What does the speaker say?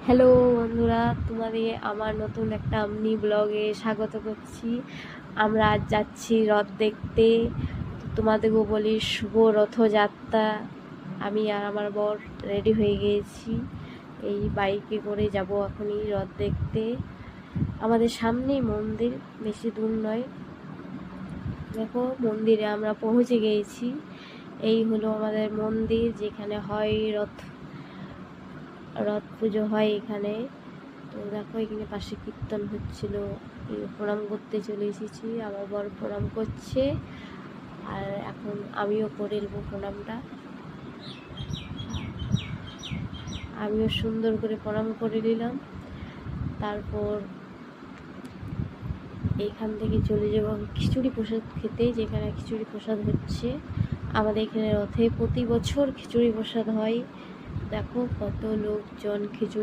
Hello বন্ধুরা, তোমাদের আমার নতুন একটা মিনি ব্লগে স্বাগত করছি। আমরা আজ যাচ্ছি রথ দেখতে। তোমাদেরকেও বলি শুভ রথযাত্রা। আমি আর আমার বর রেডি হয়ে গিয়েছি, এই বাইকে করে যাব এখনই রথ দেখতে। আমাদের সামনেই মন্দির, বেশি দূর নয়। দেখো মন্দিরে আমরা পৌঁছে গিয়েছি। এই হলো আমাদের মন্দির, যেখানে হয় রথ পুজো হয় এখানে। তো দেখো এখানে পাশে কীর্তন হচ্ছিল, প্রণাম করতে চলে এসেছি। আমার বর প্রণাম করছে, আর এখন আমিও করে নেবো প্রণামটা। আমিও সুন্দর করে প্রণাম করে নিলাম। তারপর এইখান থেকে চলে যাব খিচুড়ি প্রসাদ খেতে, যেখানে খিচুড়ি প্রসাদ হচ্ছে। আমাদের এখানে রথে প্রতি বছর খিচুড়ি প্রসাদ হয়। দেখো কত লোকজন খিচুড়ি